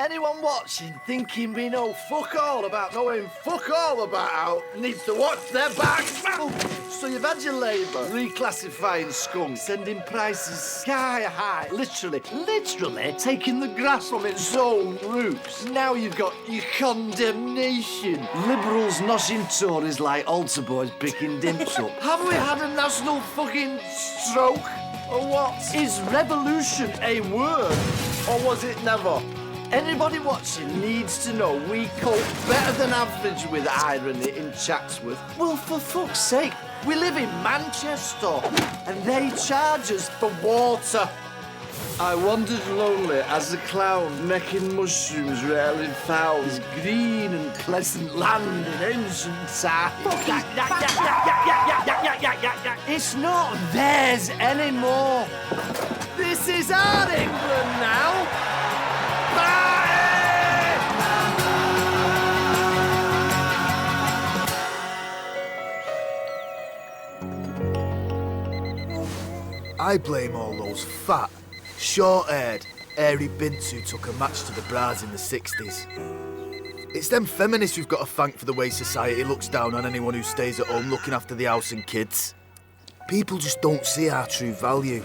Anyone watching thinking we know fuck all about knowing fuck all about needs to watch their back. So you've had your labour reclassifying scum, sending prices sky high, literally taking the grass from its own roots. Now you've got your condemnation. Liberals noshing Tories like altar boys picking dimps up. Have we had a national fucking stroke? Or what? Is revolution a word? Or was it never? Anybody watching needs to know we cope better than average with irony in Chatsworth. Well, for fuck's sake, we live in Manchester and they charge us for water. I wandered lonely as a clown, making mushrooms rarely found. This green and pleasant land in ancient times. It's not theirs anymore. This is our England now. I blame all those fat, short-haired, airy bints who took a match to the bras in the 60s. It's them feminists we've got to thank for the way society looks down on anyone who stays at home looking after the house and kids. People just don't see our true value.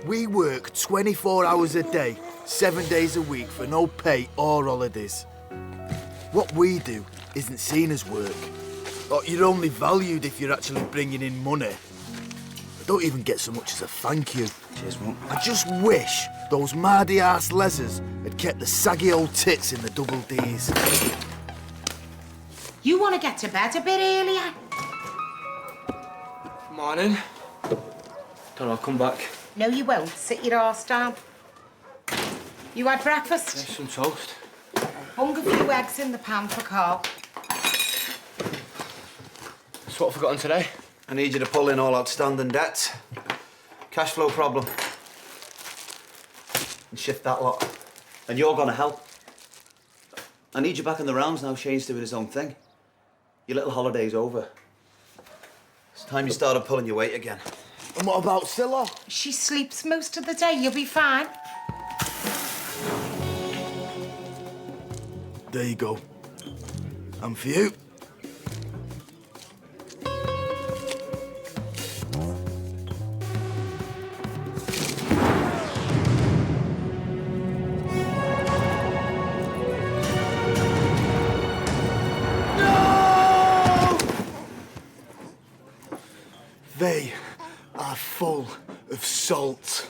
We work 24 hours a day, 7 days a week for no pay or holidays. What we do isn't seen as work. Or you're only valued if you're actually bringing in money. I don't even get so much as a thank you. Cheers, mate. I just wish those mardy-ass lesers had kept the saggy old tits in the double Ds. You want to get to bed a bit earlier? Morning. Don't I'll come back. No, you won't. Sit your arse down. You had breakfast? Yes, some toast. Hung a few eggs in the pan for Carl. So what have I forgotten today? I need you to pull in all outstanding debts. Cash flow problem. And shift that lot. And you're gonna help. I need you back in the rounds now. Shane's doing his own thing. Your little holiday's over. It's time you started pulling your weight again. And what about Scylla? She sleeps most of the day. You'll be fine. There you go. And for you. They are full of salt.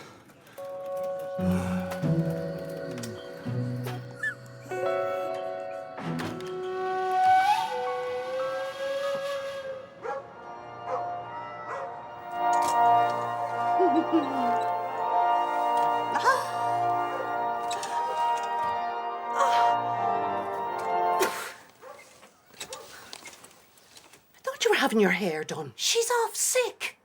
Having your hair done. She's off sick.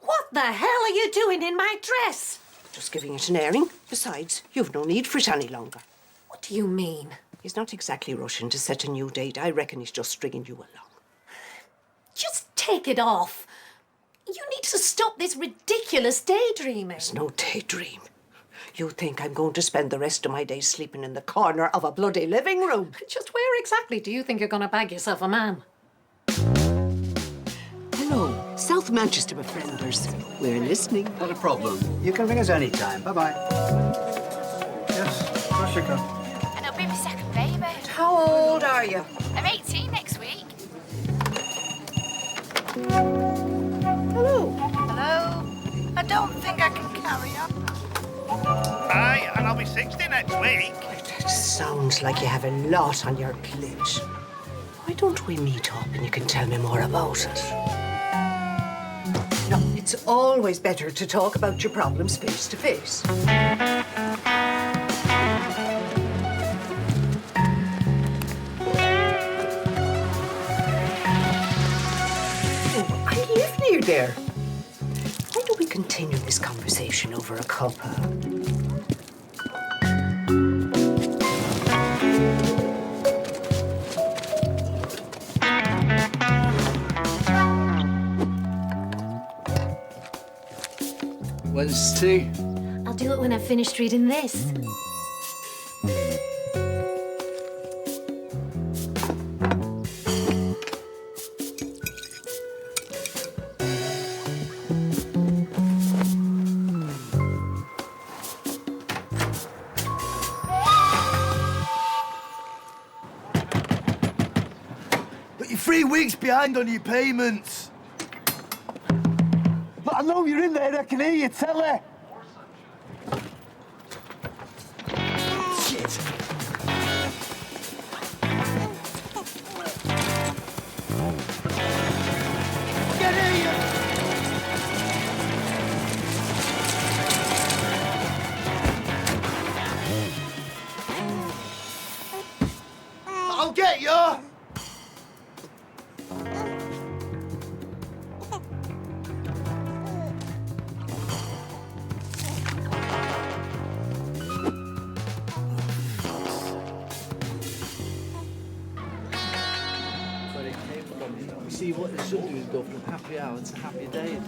What the hell are you doing in my dress? Just giving it an airing. Besides, you've no need for it any longer. What do you mean? He's not exactly rushing to set a new date. I reckon he's just stringing you along. Just take it off. You need to stop this ridiculous daydreaming. There's no daydream. You think I'm going to spend the rest of my days sleeping in the corner of a bloody living room? Just where exactly do you think you're going to bag yourself a man? Hello, South Manchester befrienders. We're listening. Not a problem. You can ring us anytime. Bye-bye. Yes, of course you can. And it'll be my second baby. How old are you? I'm 18 next week. Hello. Hello? I don't think I can carry on. Aye, and I'll be 60 next week. That sounds like you have a lot on your plate. Why don't we meet up and you can tell me more about it? No, it's always better to talk about your problems face to face. Oh, I live near there. Why don't we continue this conversation over a cuppa? When's tea? I'll do it when I've finished reading this. 3 weeks behind on your payments. But I know you're in there, I can hear you, tell her. Shit. Get here! I'll get you! See what the should do is go from happy hour to happy day.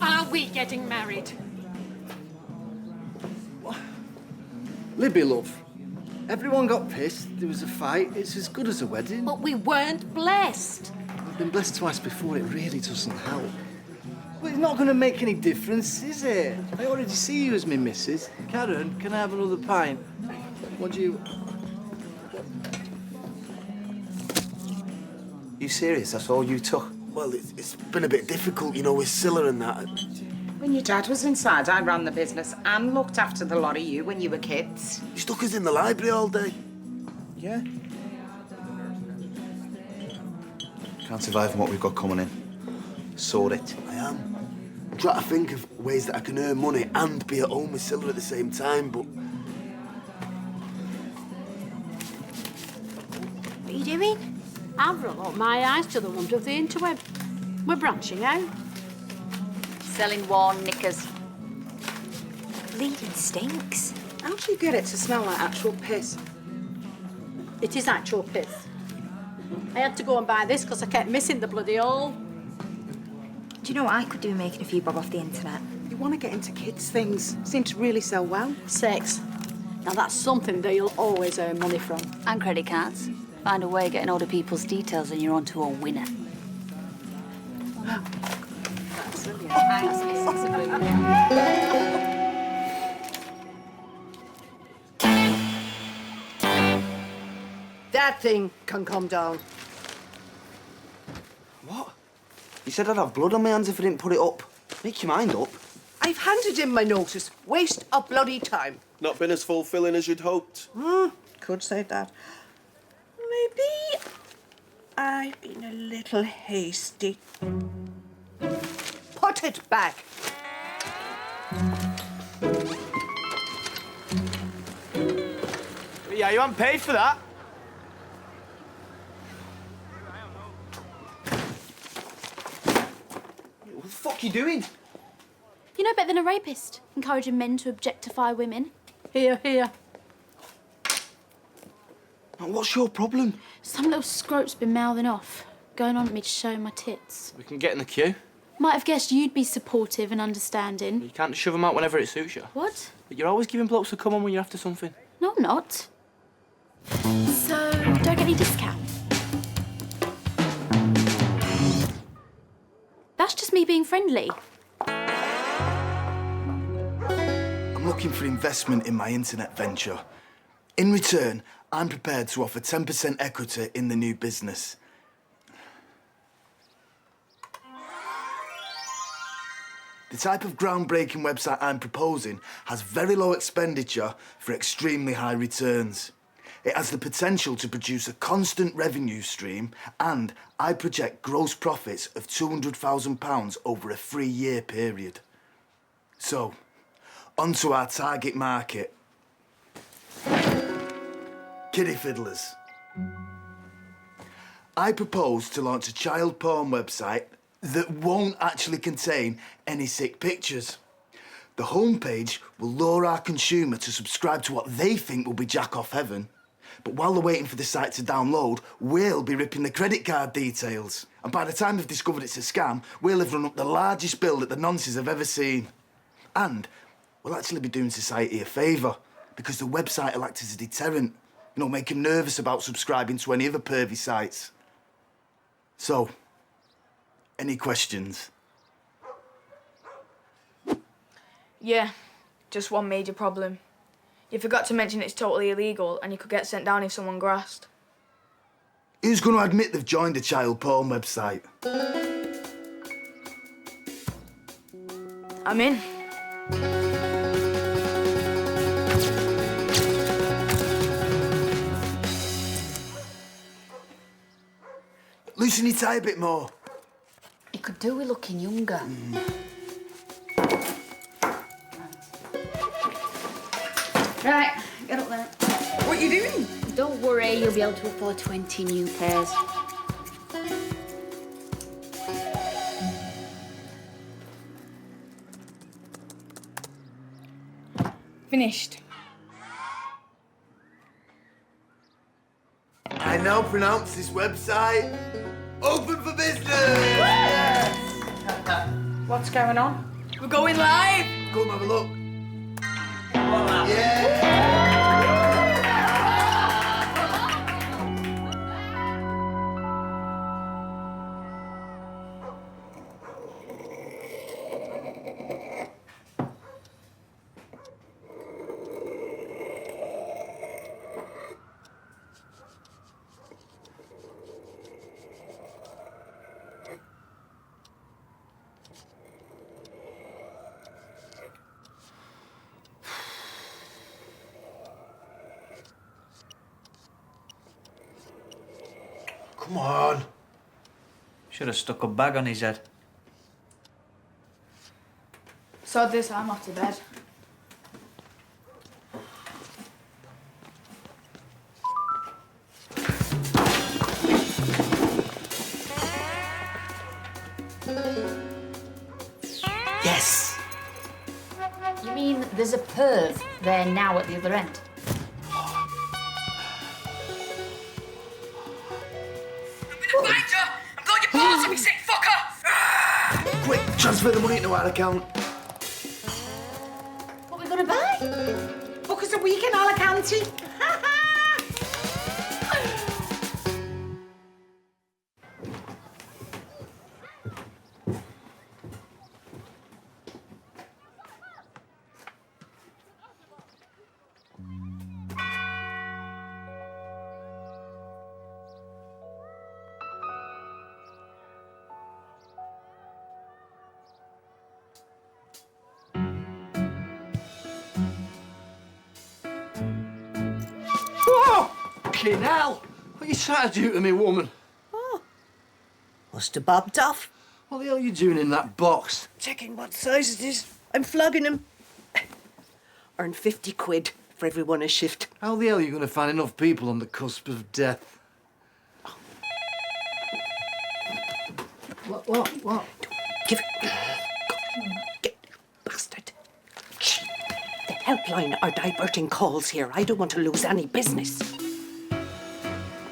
Are we getting married? Libby, love. Everyone got pissed. There was a fight. It's as good as a wedding. But we weren't blessed. I've been blessed twice before. It really doesn't help. But it's not going to make any difference, is it? I already see you as my missus. Karen, can I have another pint? What do you... You serious? That's all you took? Well, it's been a bit difficult, you know, with Scylla and that. When your dad was inside, I ran the business and looked after the lot of you when you were kids. You stuck us in the library all day. Yeah. Can't survive on what we've got coming in. Sort it. I am. I'm trying to think of ways that I can earn money and be at home with Scylla at the same time, but... What are you doing? I've run up my eyes to the wonder of the interweb. We're branching out. Selling worn knickers. Bleeding stinks. How do you get it to smell like actual piss? It is actual piss. I had to go and buy this because I kept missing the bloody hole. Do you know what I could do making a few bob off the internet? You want to get into kids' things. Seem to really sell well. Sex. Now that's something that you'll always earn money from. And credit cards. Find a way of getting older people's details and you're on to a winner. That thing can come down. What? You said I'd have blood on my hands if I didn't put it up. Make your mind up. I've handed in my notice. Waste of bloody time. Not been as fulfilling as you'd hoped. Could say that. Maybe I've been a little hasty. Put it back. Yeah, you haven't paid for that. What the fuck are you doing? You're no better than a rapist, encouraging men to objectify women. Here, here. Man, what's your problem? Some little scrope's been mouthing off, going on at me to show my tits. We can get in the queue. Might have guessed you'd be supportive and understanding. You can't shove them out whenever it suits you. What? But you're always giving blokes a come on when you're after something. No, I'm not. So, do I get any discount? That's just me being friendly. I'm looking for investment in my internet venture. In return, I'm prepared to offer 10% equity in the new business. The type of groundbreaking website I'm proposing has very low expenditure for extremely high returns. It has the potential to produce a constant revenue stream, and I project gross profits of £200,000 over a 3-year period. So, onto our target market. Kiddie fiddlers. I propose to launch a child porn website that won't actually contain any sick pictures. The homepage will lure our consumer to subscribe to what they think will be jack-off heaven. But while they're waiting for the site to download, we'll be ripping the credit card details. And by the time they've discovered it's a scam, we'll have run up the largest bill that the nonces have ever seen. And we'll actually be doing society a favour, because the website will act as a deterrent. You know, make them nervous about subscribing to any other pervy sites. So, any questions? Yeah, just one major problem. You forgot to mention it's totally illegal and you could get sent down if someone grasped. Who's going to admit they've joined a child porn website? I'm in. Loosen your tie a bit more. It could do with looking younger. Right, get up there. What are you doing? Don't worry, you'll be able to afford 20 new pairs. Finished. I now pronounce this website open for business! Yes! What's going on? We're going live! Go and have a look. Come on. Should have stuck a bag on his head. Sod this, I'm off to bed. Yes! You mean there's a perv there now at the other end? Quick, transfer the money into our account. What are we gonna buy? Book us a week in Alicante. Fucking hell! What are you trying to do to me, woman? Must have bobbed off. What the hell are you doing in that box? Checking what size it is. I'm flogging him. Earn 50 quid for everyone a shift. How the hell are you going to find enough people on the cusp of death? What? Give it. Get, bastard. The helpline are diverting calls here. I don't want to lose any business.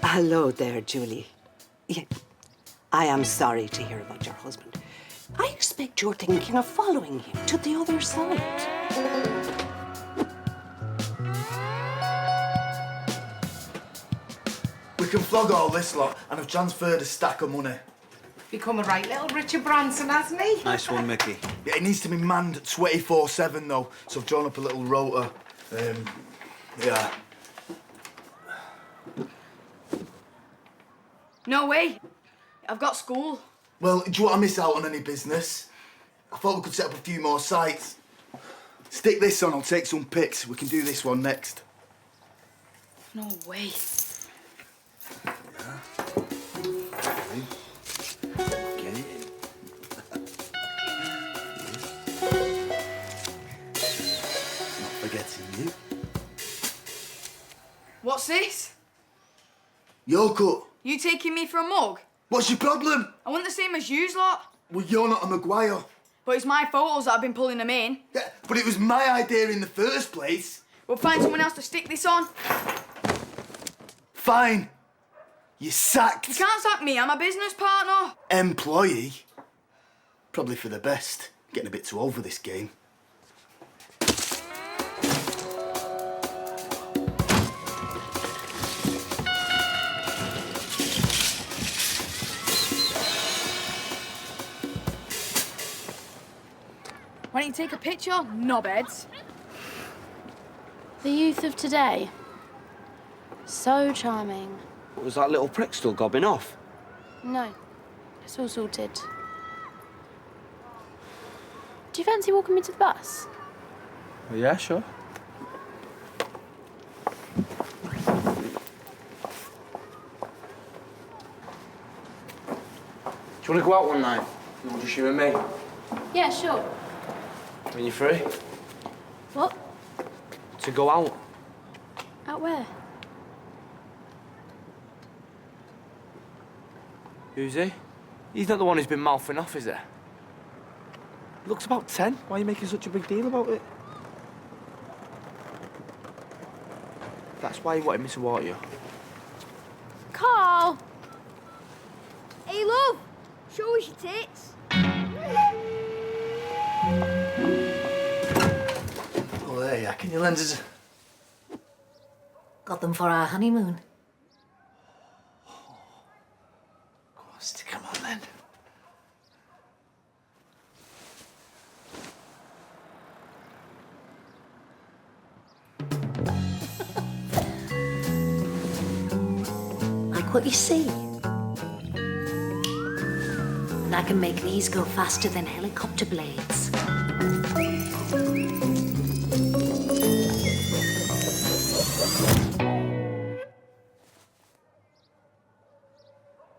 Hello there, Julie. Yeah, I am sorry to hear about your husband. I expect you're thinking of following him to the other side. We can flog all this lot, and I've transferred a stack of money. Become a right little Richard Branson, hasn't he? Nice one, Mickey. Yeah, it needs to be manned 24/7 though, so I've drawn up a little rota. Yeah. No way. I've got school. Well, do you want to miss out on any business? I thought we could set up a few more sites. Stick this on, I'll take some pics. We can do this one next. No way. Okay. Not forgetting you. What's this? Your cut. You taking me for a mug? What's your problem? I want the same as yous lot. Well, you're not a Maguire. But it's my photos that I've been pulling them in. Yeah, but it was my idea in the first place. We'll find someone else to stick this on. Fine. You're sacked. You can't sack me, I'm a business partner. Employee? Probably for the best. Getting a bit too old for this game. Why don't you take a picture? Knobheads. The youth of today. So charming. Was that little prick still gobbing off? No, it's all sorted. Do you fancy walking me to the bus? Well, yeah, sure. Do you want to go out one night? Or just you and me? Yeah, sure. When you're free? What? To go out. Out where? Who's he? He's not the one who's been mouthing off, is he? He looks about 10. Why are you making such a big deal about it? That's why he wanted me to walk you. Carl! Hey, love! Show us your tits. Oh, there you are. Can you lend us? Got them for our honeymoon. Go on, stick 'em on then. Like what you see. And I can make these go faster than helicopter blades.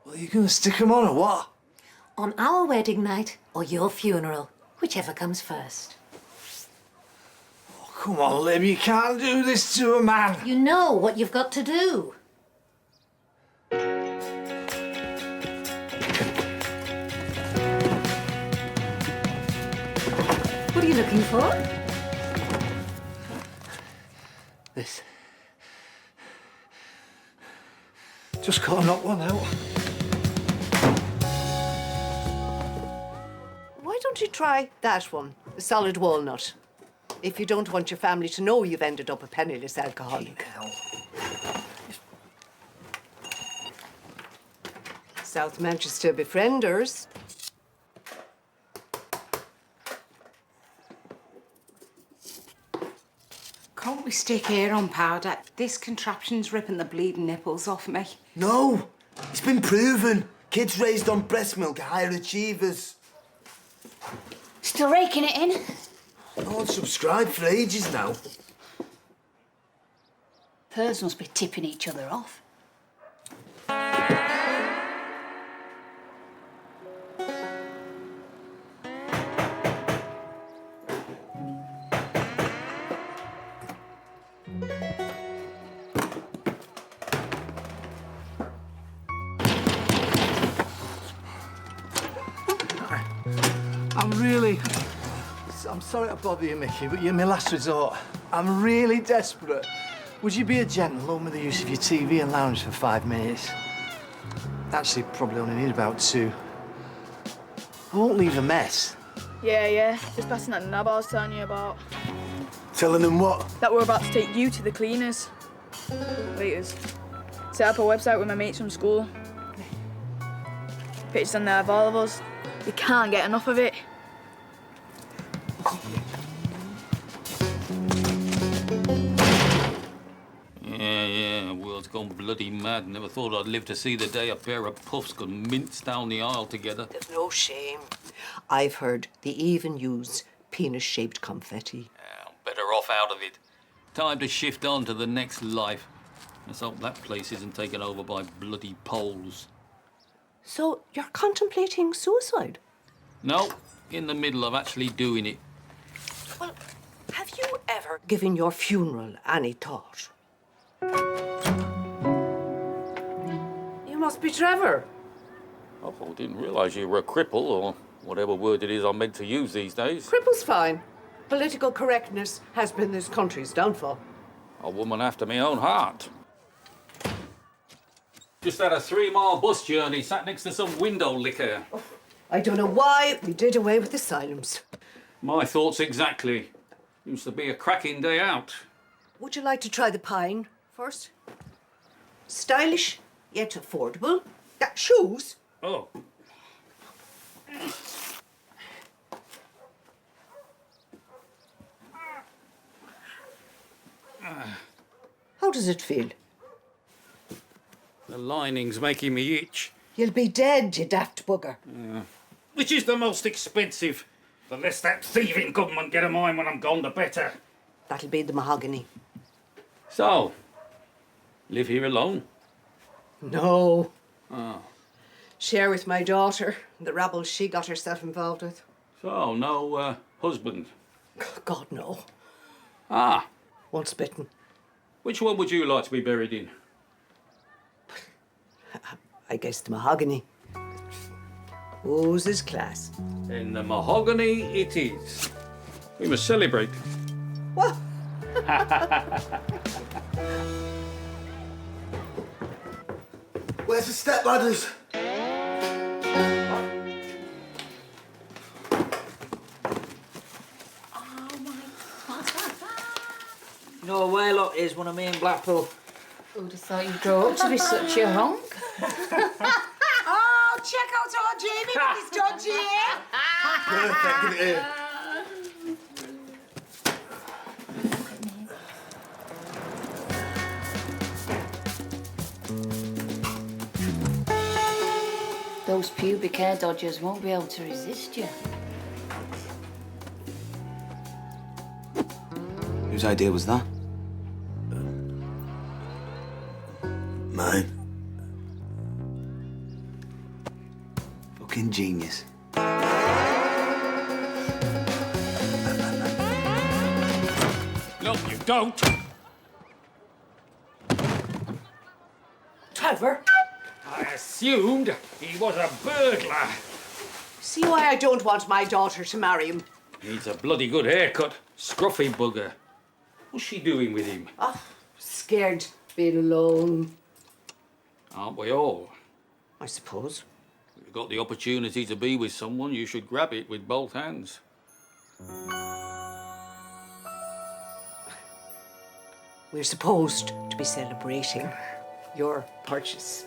Well, are you gonna stick 'em on or what? On our wedding night or your funeral, whichever comes first. Oh, come on, Libby, you can't do this to a man. You know what you've got to do. What are you looking for? This. Just gotta knock one out. Why don't you try that one, the solid walnut? If you don't want your family to know you've ended up a penniless alcoholic. South Manchester Befrienders. Can't we stick hair on powder? This contraption's ripping the bleeding nipples off me. No, it's been proven. Kids raised on breast milk are higher achievers. Still raking it in? No one's subscribed for ages now. Birds must be tipping each other off. I'm sorry to bother you, Mickey, but you're my last resort. I'm really desperate. Would you be a gent and loan me the use of your TV and lounge for 5 minutes? Actually, probably only need about 2. I won't leave a mess. Yeah. Just passing that nab I was telling you about. Telling them what? That we're about to take you to the cleaners. Waiters. Set up a website with my mates from school. Pictures on there of all of us. You can't get enough of it. Yeah, world's gone bloody mad. Never thought I'd live to see the day a pair of puffs could mince down the aisle together. There's no shame. I've heard they even use penis-shaped confetti. Yeah, I'm better off out of it. Time to shift on to the next life. Let's hope that place isn't taken over by bloody Poles. So you're contemplating suicide? No, in the middle of actually doing it. Well, have you ever given your funeral any thought? You must be Trevor. Oh, I didn't realise you were a cripple, or whatever word it is I'm meant to use these days. Cripple's fine. Political correctness has been this country's downfall. A woman after my own heart. Just had a 3-mile bus journey, sat next to some window liquor. Oh, I don't know why we did away with asylums. My thoughts exactly. Used to be a cracking day out. Would you like to try the pine first? Stylish, yet affordable. Got shoes. Oh. How does it feel? The lining's making me itch. You'll be dead, you daft bugger. Which is the most expensive? The less that thieving government get of mine when I'm gone, the better. That'll be the mahogany. So, live here alone? No. Oh. Share with my daughter, the rabble she got herself involved with. So, no husband? God, no. Ah. Once bitten. Which one would you like to be buried in? I guess the mahogany. Oozes class. In the mahogany it is. We must celebrate. What? Where's the step ladders? You know where lot is when I'm in Blackpool? Who'd have thought you'd grow up to be such a honk? Oh, check out our Jamie with his dodgy hair. Perfect, give it here. Those pubic hair dodgers won't be able to resist you. Whose idea was that? Mine. Fucking genius. No, you don't. Trevor? I assumed he was a burglar. See why I don't want my daughter to marry him? Needs a bloody good haircut. Scruffy bugger. What's she doing with him? Oh, scared being alone. Aren't we all? I suppose. If you've got the opportunity to be with someone, you should grab it with both hands. We're supposed to be celebrating your purchase.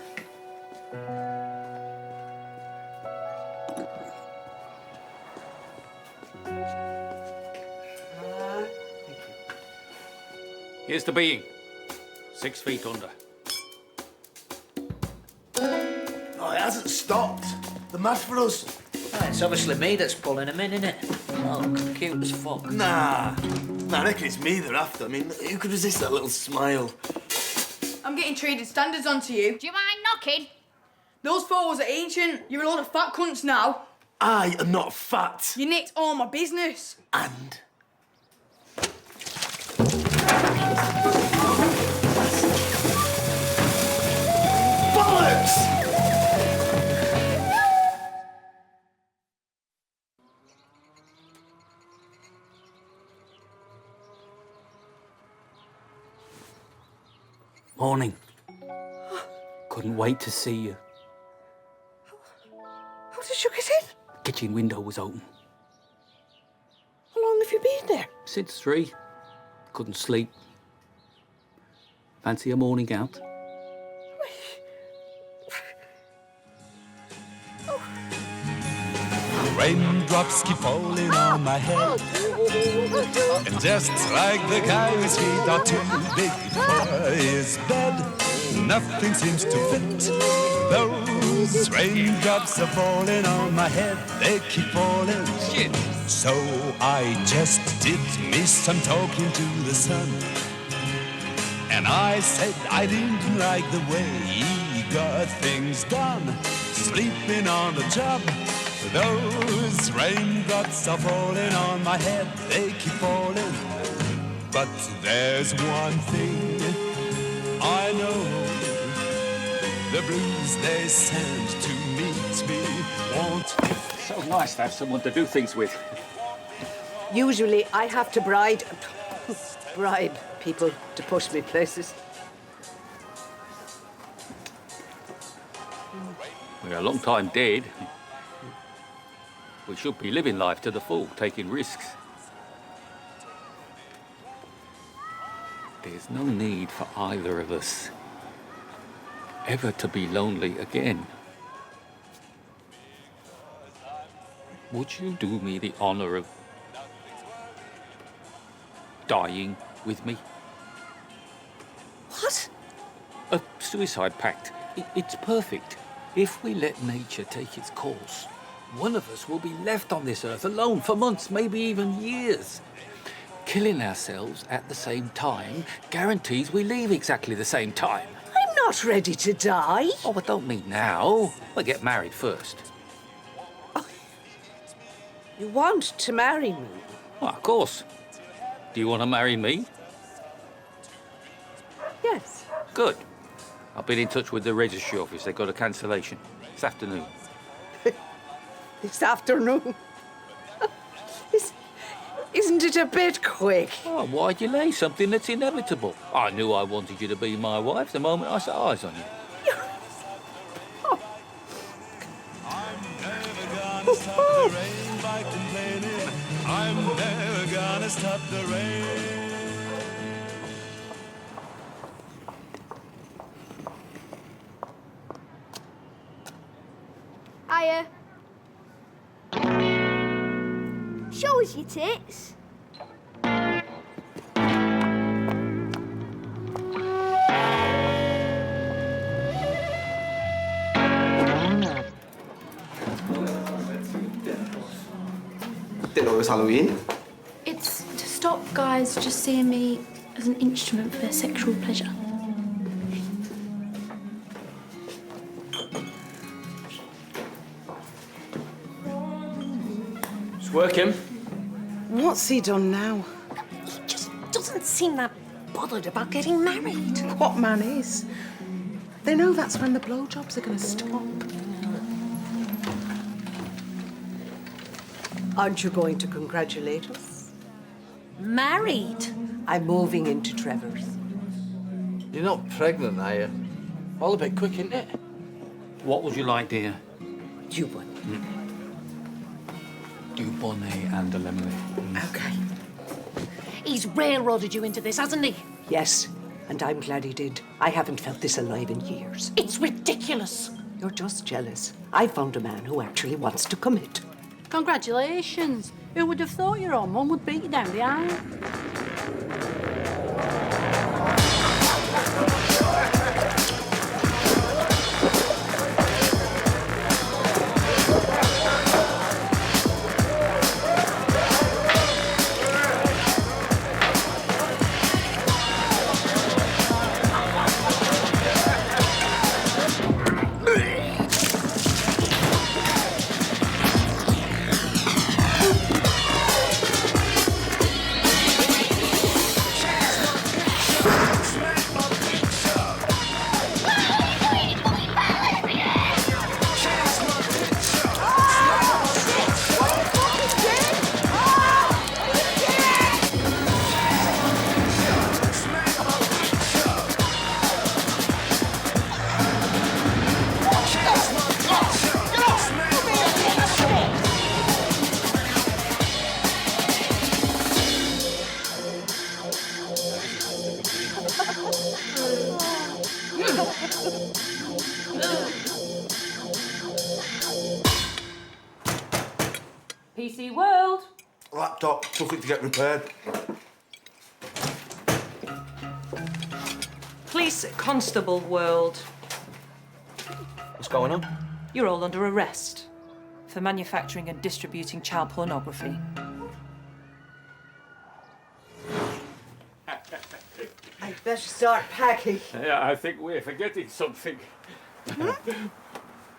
Here's the being. 6 feet under. Oh, it hasn't stopped. They're mad for us. Oh, it's obviously me that's pulling him in, innit? Oh, cute as fuck. Nah, I reckon it's me they're after. I mean, who could resist that little smile? I'm getting traded standards onto you. Do you mind knocking? Those photos are ancient. You're a lot of fat cunts now. I am not fat. You nicked all my business. And? Bollocks! Morning. Couldn't wait to see you. How did you get in? Kitchen window was open. How long have you been there? Since 3. Couldn't sleep. Fancy a morning out? Raindrops keep falling on my head. And just like the guy whose feet are too big for his bed, nothing seems to fit. Those raindrops are falling on my head. They keep falling. Shit. So I just did me some talking to the sun. And I said I didn't like the way he got things done. Sleeping on the job. Those raindrops are falling on my head, they keep falling. But there's one thing I know. The blues they send to meet me won't. So nice to have someone to do things with. Usually I have to bribe people to push me places. We're a long time dead. We should be living life to the full, taking risks. There's no need for either of us ever to be lonely again. Would you do me the honor of dying with me? What? A suicide pact. It's perfect. If we let nature take its course, one of us will be left on this earth alone for months, maybe even years. Killing ourselves at the same time guarantees we leave exactly the same time. I'm not ready to die. Oh, but don't meet now. We'll get married first. You want to marry me? Well, of course. Do you want to marry me? Yes. Good. I've been in touch with the registry office. They got a cancellation this afternoon. This afternoon? Isn't it a bit quick? Oh, why delay something that's inevitable? I knew I wanted you to be my wife the moment I set eyes on you. I'm never gonna stop the rain. Hiya. Show us your tits. Didn't know it was Halloween. It's to stop guys just seeing me as an instrument for their sexual pleasure. It's working. What's he done now? He just doesn't seem that bothered about getting married. What man is? They know that's when the blowjobs are going to stop. Aren't you going to congratulate us? Married? I'm moving into Trevor's. You're not pregnant, are you? All a bit quick, isn't it? What would you like, dear? You would. Du bonnet and a lemonade. Okay. He's railroaded you into this, hasn't he? Yes, and I'm glad he did. I haven't felt this alive in years. It's ridiculous. You're just jealous. I found a man who actually wants to commit. Congratulations. Who would have thought your own mum would beat you down the aisle? PC World. Laptop took it to get repaired. Police Constable World. What's going on? You're all under arrest for manufacturing and distributing child pornography. I'd better start packing. Yeah, I think we're forgetting something.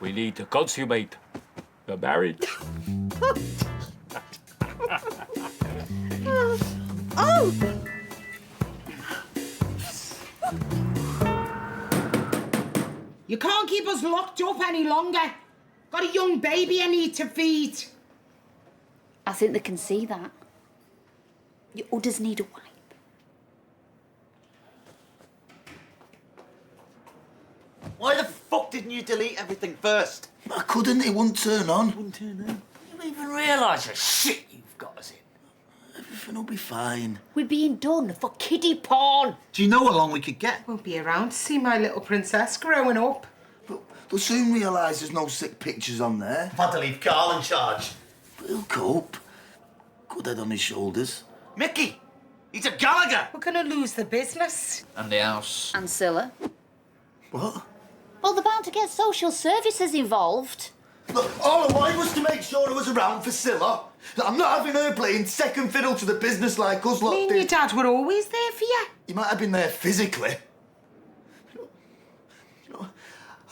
We need to consummate the marriage. Oh! You can't keep us locked up any longer. Got a young baby I need to feed. I think they can see that. Your udders need a wipe. Why the fuck didn't you delete everything first? I couldn't, it wouldn't turn on. You even realise the shit you've got us in? Everything will be fine. We're being done for kiddie porn. Do you know how long we could get? Won't be around to see my little princess growing up. But they'll soon realise there's no sick pictures on there. I've had to leave Carl in charge. We'll cope. Good head on his shoulders. Mickey! He's a Gallagher! We're gonna lose the business. And the house. And Scylla. What? Well, they're bound to get social services involved. Look, all I wanted was to make sure I was around for Scylla. I'm not having her playing second fiddle to the business like us lot Me and did. your dad were always there for you. You might have been there physically.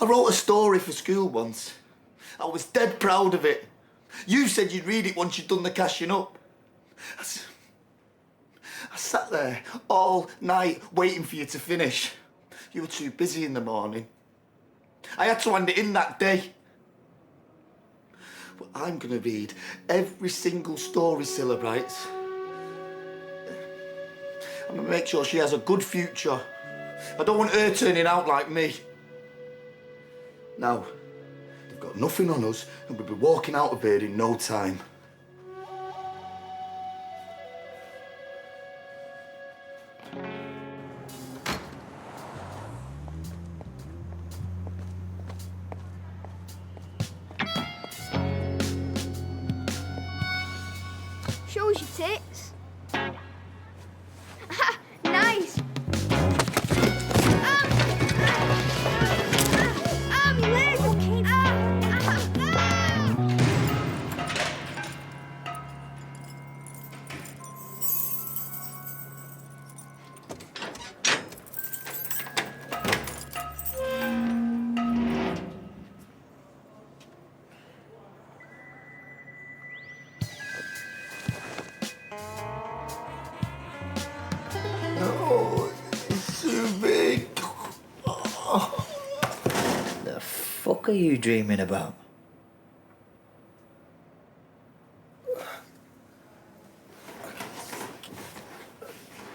I wrote a story for school once. I was dead proud of it. You said you'd read it once you'd done the cashing up. I sat there all night waiting for you to finish. You were too busy in the morning. I had to hand it in that day. But I'm going to read every single story Scylla writes. I'm going to make sure she has a good future. I don't want her turning out like me. Now, they've got nothing on us and we'll be walking out of here in no time. Shows your tits. Nice. My leg. No, it's too big. The fuck are you dreaming about?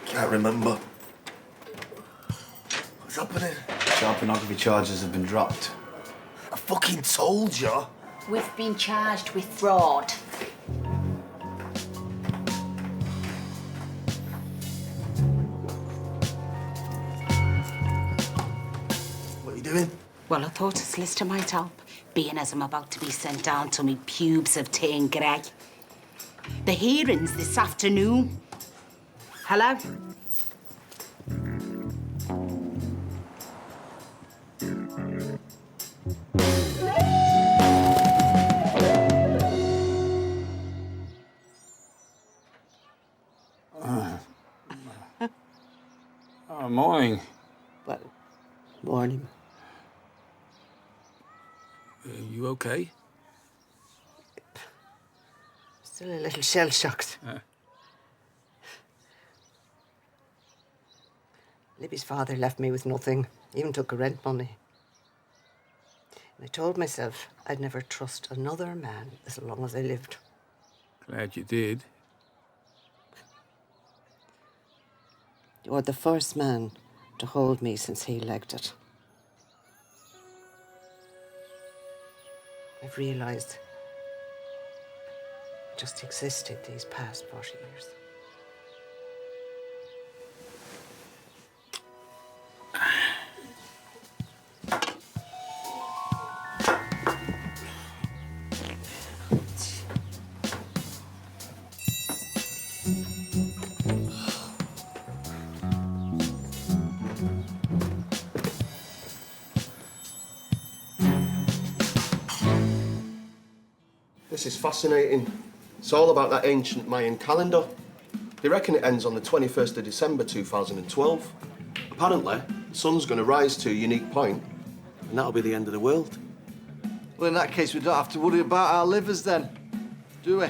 Can't remember. What's happening? Child pornography charges have been dropped. I fucking told you. We've been charged with fraud. What are you doing? Well, I thought a solicitor might help, being as I'm about to be sent down till my pubes have turned grey. The hearing's this afternoon. Hello? Morning. Well, morning. You okay? Still a little shell-shocked. Libby's father left me with nothing, even took her rent money. And I told myself I'd never trust another man as long as I lived. Glad you did. You're the first man to hold me since he legged it. I've realised I just existed these past 40 years. This is fascinating. It's all about that ancient Mayan calendar. They reckon it ends on the 21st of December 2012. Apparently, the sun's going to rise to a unique point, and that'll be the end of the world. Well, in that case, we don't have to worry about our livers then, do we?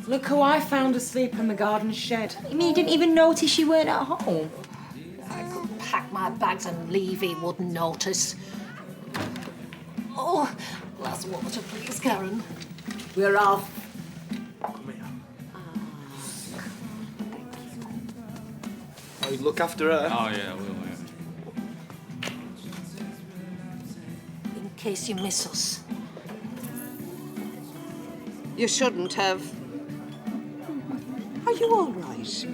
Look who I found asleep in the garden shed. You mean you didn't even notice you weren't at home? I could pack my bags and leave, he wouldn't notice. Oh, glass of water, please, Karen. We're off. Oh, look after her. Oh, yeah, we will. In case you miss us. You shouldn't have. Are you all right?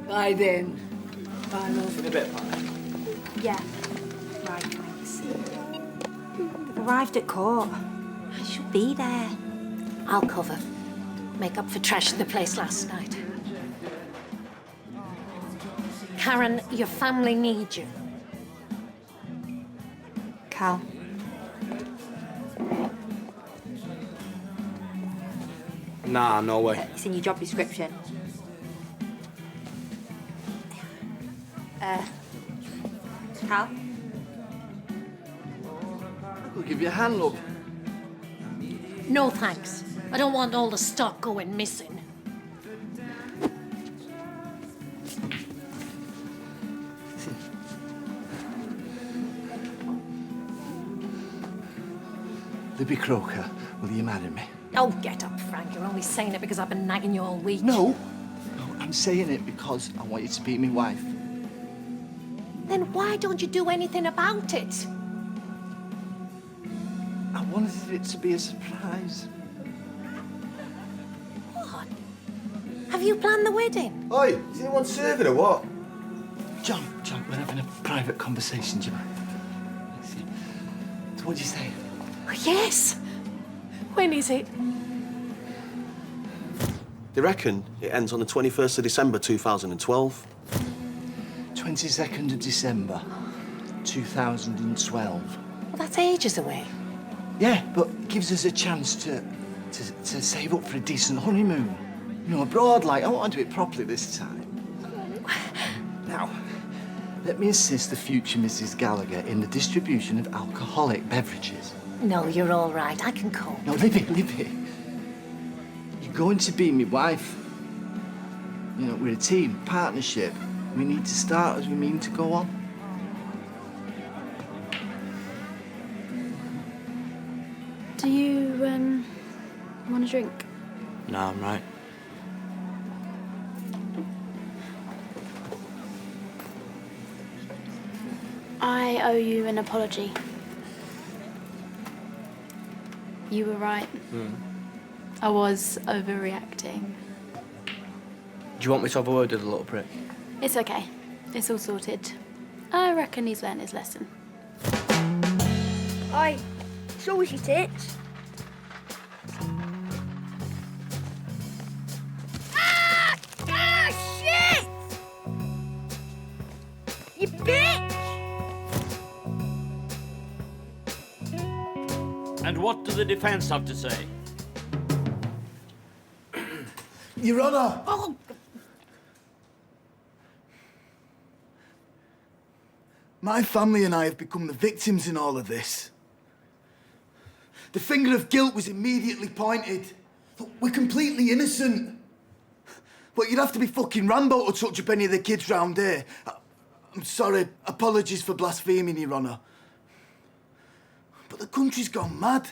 Bye then. Bye, love. In a bit, Pat. Yeah. Right, thanks. They've arrived at court. I should be there. I'll cover. Make up for trashing the place last night. Karen, your family needs you. Cal. Nah, no way. It's in your job description. Cal? I'll give you a hand, love. No thanks. I don't want all the stock going missing. Libby Croker, will you marry me? Oh, get up, Frank. You're only saying it because I've been nagging you all week. No, I'm saying it because I want you to be my wife. Then why don't you do anything about it? I wanted it to be a surprise. What? Have you planned the wedding? Oi, is anyone serving or what? John, we're having a private conversation, do you mind? So what do you say? Oh, yes. When is it? They reckon it ends on the 21st of December 2012. 22nd of December, 2012. Well, that's ages away. Yeah, but it gives us a chance to save up for a decent honeymoon. You know, abroad, like, I want to do it properly this time. Now, let me assist the future Mrs. Gallagher in the distribution of alcoholic beverages. No, you're all right. I can cope. No, Libby. You're going to be my wife. You know, we're a team, partnership. We need to start as we mean to go on. Do you, want a drink? No, I'm right. I owe you an apology. You were right. I was overreacting. Do you want me to have a word with the little prick? It's okay. It's all sorted. I reckon he's learned his lesson. Oi, show us your tits. Ah, shit! You bitch! And what do the defense have to say? Your Honour! Oh! My family and I have become the victims in all of this. The finger of guilt was immediately pointed. We're completely innocent. But you'd have to be fucking Rambo to touch up any of the kids round here. I'm sorry. Apologies for blaspheming, Your Honour. But the country's gone mad.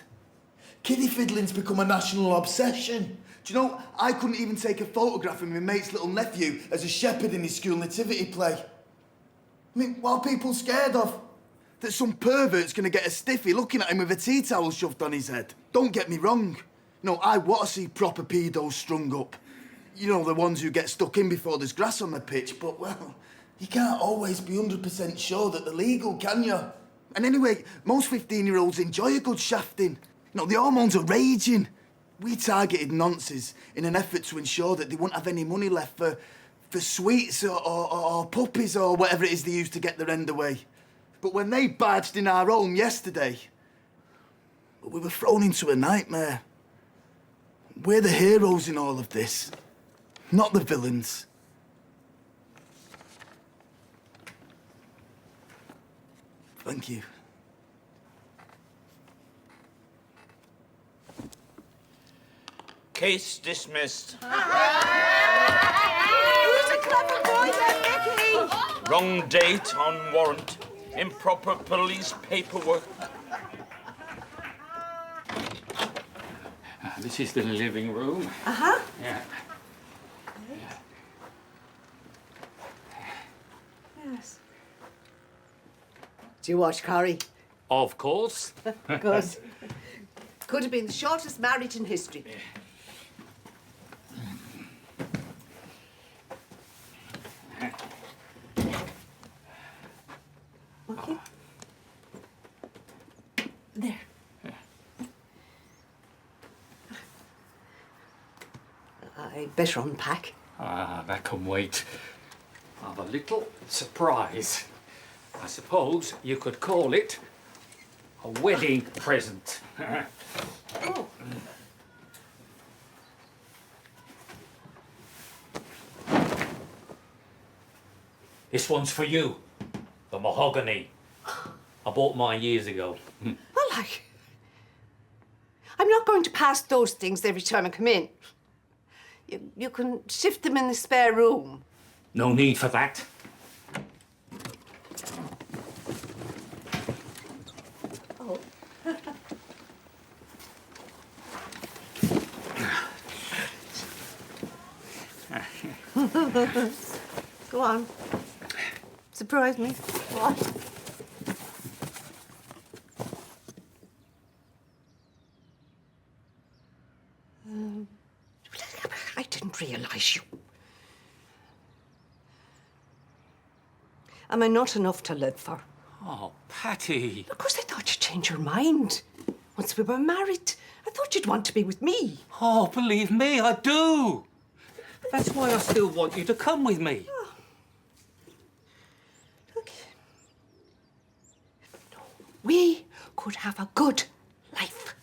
Kiddie fiddling's become a national obsession. Do you know, I couldn't even take a photograph of my mate's little nephew as a shepherd in his school nativity play. I mean, while people scared of that some pervert's gonna get a stiffy looking at him with a tea towel shoved on his head. Don't get me wrong. No, I want to see proper pedos strung up. You know, the ones who get stuck in before there's grass on the pitch, but, well, you can't always be 100% sure that they're legal, can you? And anyway, most 15-year-olds enjoy a good shafting. You know, the hormones are raging. We targeted nonces in an effort to ensure that they wouldn't have any money left for sweets or puppies or whatever it is they use to get their end away. But when they barged in our home yesterday, we were thrown into a nightmare. We're the heroes in all of this, not the villains. Thank you. Case dismissed. Who's a clever boy there, Mickey? Wrong date on warrant. Improper police paperwork. This is the living room. Uh-huh. Yeah. Yes. Do you watch Corrie? Of course. Good. Could have been the shortest marriage in history. Okay. There. I'd better unpack. Ah, that can wait. I've a little surprise. I suppose you could call it a wedding present. Oh. This one's for you. The mahogany. I bought mine years ago. Well, I'm not going to pass those things every time I come in. You can shift them in the spare room. No need for that. Oh. Go on. Surprise me. What? I didn't realise you. Am I not enough to live for? Oh, Patty. Of course I thought you'd change your mind. Once we were married, I thought you'd want to be with me. Oh, believe me, I do. That's why I still want you to come with me. Oh. Look. No, we could have a good life.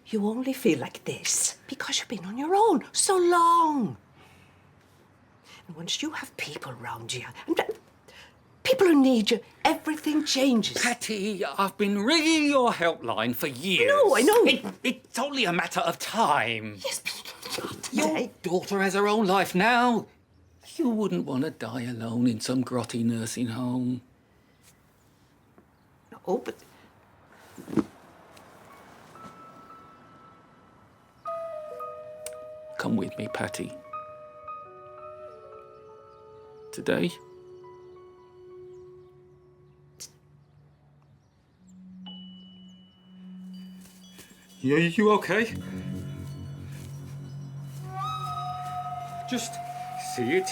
You only feel like this because you've been on your own so long. And once you have people around you, and people who need you, everything changes. Patty, I've been ringing your helpline for years. I know. It's only a matter of time. Yes, but your daughter has her own life now. You wouldn't want to die alone in some grotty nursing home. No, but... Come with me, Patty. Today? You okay? Just see it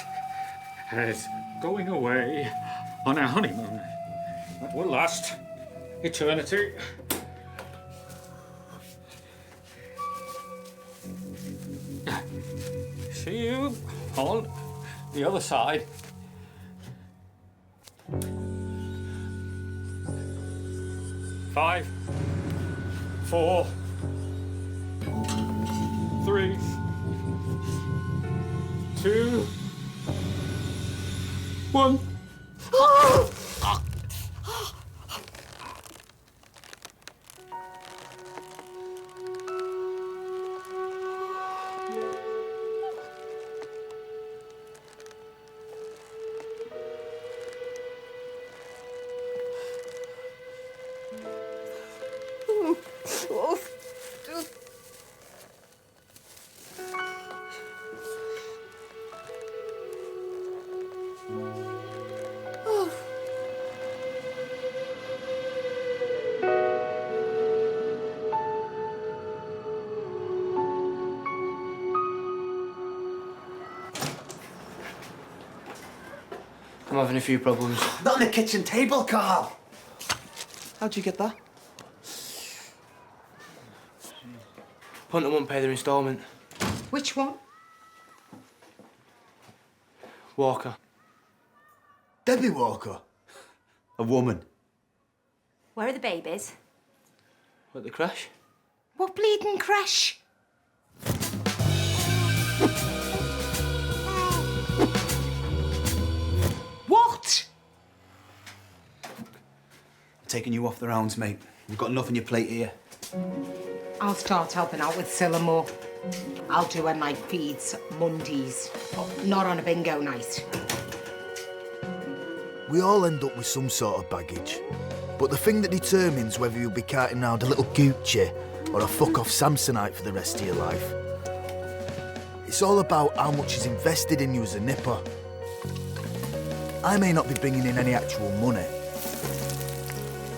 as going away on our honeymoon. That will last eternity. See you on the other side. Five, 4, 3, 2, 1. I'm having a few problems. Not on the kitchen table, Carl. How'd you get that? Punter won't pay their instalment. Which one? Walker. Debbie Walker? A woman. Where are the babies? At the crash? What bleeding crash? What? I'm taking you off the rounds, mate. You've got enough on your plate here. I'll start helping out with Scylla more. I'll do her night feeds Mondays, not on a bingo night. We all end up with some sort of baggage. But the thing that determines whether you'll be carting around a little Gucci or a fuck-off Samsonite for the rest of your life, it's all about how much is invested in you as a nipper. I may not be bringing in any actual money,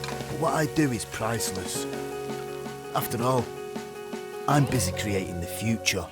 but what I do is priceless. After all, I'm busy creating the future.